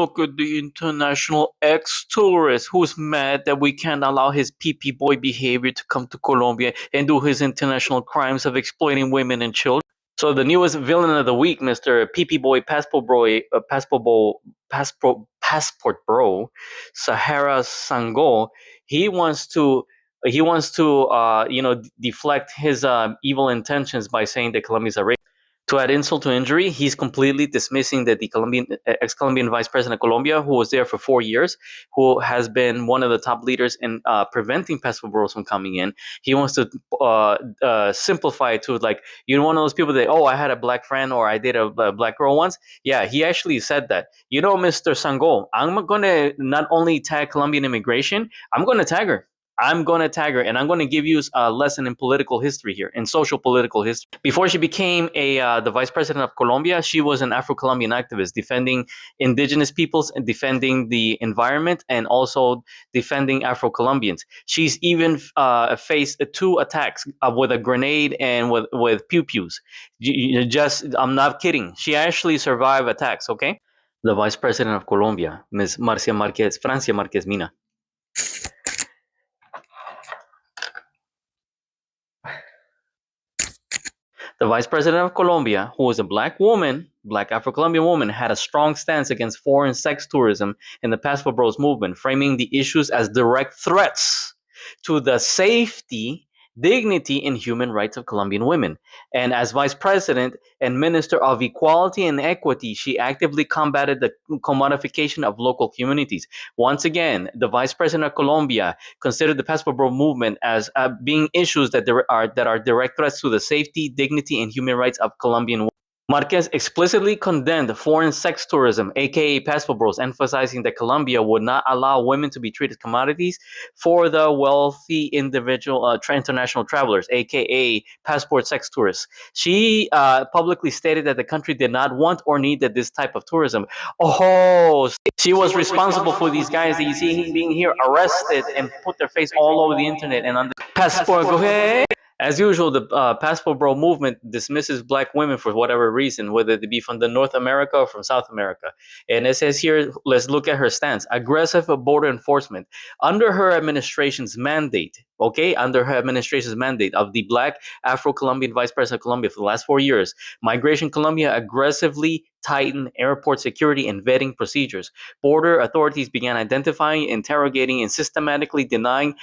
look at the international ex-tourist who's mad that we can't allow his pee-pee boy behavior to come to Colombia and do his international crimes of exploiting women and children. So the newest villain of the week, Mr. Pee-pee boy, passport bro, Sahara Sango, he wants to deflect his evil intentions by saying that Colombia is a racist. To add insult to injury, he's completely dismissing that the ex-Colombian vice president of Colombia, who was there for 4 years, who has been one of the top leaders in preventing passport bros from coming in. He wants to simplify it to like, one of those people that, oh, I had a black friend or I dated a black girl once. Yeah, he actually said that. Mr. Sango, I'm going to not only tag Colombian immigration, I'm going to tag her. And I'm going to give you a lesson in political history here, in social political history. Before she became the vice president of Colombia, she was an Afro-Colombian activist defending indigenous peoples and defending the environment and also defending Afro-Colombians. She's even faced 2 attacks with a grenade and with pew-pews. I'm not kidding. She actually survived attacks, okay? The vice president of Colombia, Ms. Francia Marquez Mina. The vice president of Colombia, who was a black Afro-Colombian woman, had a strong stance against foreign sex tourism in the Passport Bros movement, framing the issues as direct threats to the safety, dignity, and human rights of Colombian women. And as vice president and minister of equality and equity, she actively combated the commodification of local communities. Once again, the vice president of Colombia considered the Passport Bro movement as being issues that are direct threats to the safety, dignity, and human rights of Colombian women. Marquez explicitly condemned foreign sex tourism, aka passport bros, emphasizing that Colombia would not allow women to be treated commodities for the wealthy individual international travelers, aka passport sex tourists. She publicly stated that the country did not want or needed this type of tourism. Oh, she was responsible for these guys that you see being here arrested and put their face all over the internet and on the passport. Go ahead. As usual, the Passport Bro movement dismisses black women for whatever reason, whether they be from the North America or from South America. And it says here, let's look at her stance. Aggressive border enforcement. Under her administration's mandate of the black Afro-Colombian vice president of Colombia for the last 4 years, Migration Colombia aggressively tightened airport security and vetting procedures. Border authorities began identifying, interrogating, and systematically denying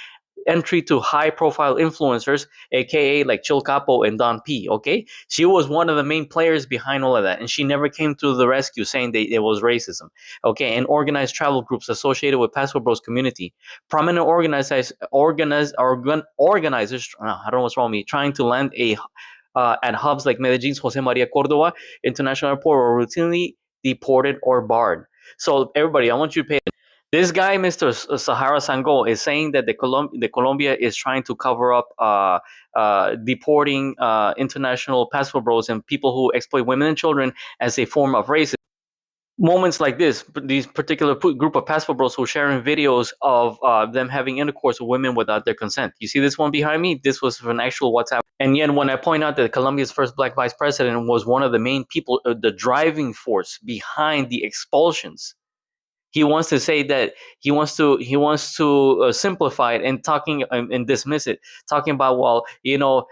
entry to high-profile influencers, aka like Chil Capo and Don P. Okay, she was one of the main players behind all of that, and she never came to the rescue saying that it was racism. Okay, and organized travel groups associated with Passport Bros community, prominent organizers. I don't know what's wrong with me. Trying to land at hubs like Medellin's Jose Maria Cordova International Airport were routinely deported or barred. So everybody, I want you to pay. This guy, Mr. Sahara Sango, is saying that the Colombia is trying to cover up deporting international passport bros and people who exploit women and children as a form of racism. Moments like this, these particular group of passport bros who are sharing videos of them having intercourse with women without their consent. You see this one behind me? This was an actual WhatsApp. And yet when I point out that Colombia's first black vice president was one of the main people, the driving force behind the expulsions, he wants to say that he wants to simplify it and and dismiss it, talking about, well,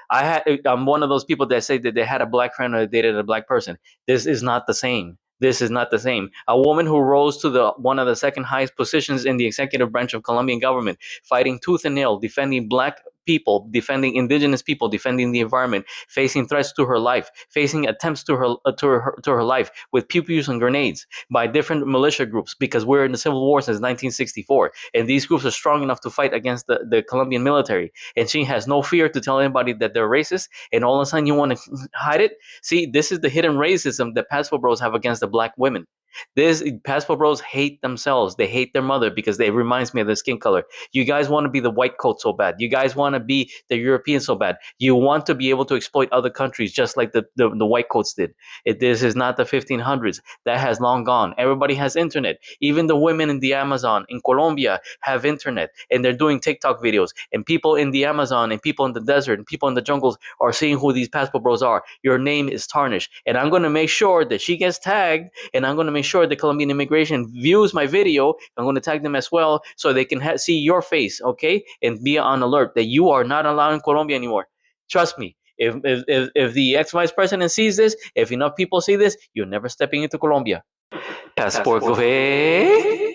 I'm one of those people that say that they had a black friend or they dated a black person. This is not the same. This is not the same. A woman who rose to one of the second highest positions in the executive branch of Colombian government, fighting tooth and nail, defending black people, defending indigenous people, defending the environment, facing threats to her life, facing attempts to her life with pew-pews and grenades by different militia groups, because we're in the civil war since 1964, and these groups are strong enough to fight against the Colombian military, and she has no fear to tell anybody that they're racist, and all of a sudden you want to hide it. See, this is the hidden racism that passport bros have against the black women. This passport bros hate themselves. They hate their mother because it reminds me of their skin color. You guys want to be the white coat so bad. You guys want to be the European so bad. You want to be able to exploit other countries just like the white coats did. This is not the 1500s. That has long gone. Everybody has internet. Even the women in the Amazon in Colombia have internet, and they're doing TikTok videos. And people in the Amazon and people in the desert and people in the jungles are seeing who these passport bros are. Your name is tarnished. And I'm going to make sure that she gets tagged, and I'm going to make sure the Colombian immigration views my video. I'm going to tag them as well so they can see your face, okay, and be on alert that you are not allowed in Colombia anymore. Trust me. If the ex vice president sees this, if enough people see this, you're never stepping into Colombia. Passport, go ahead.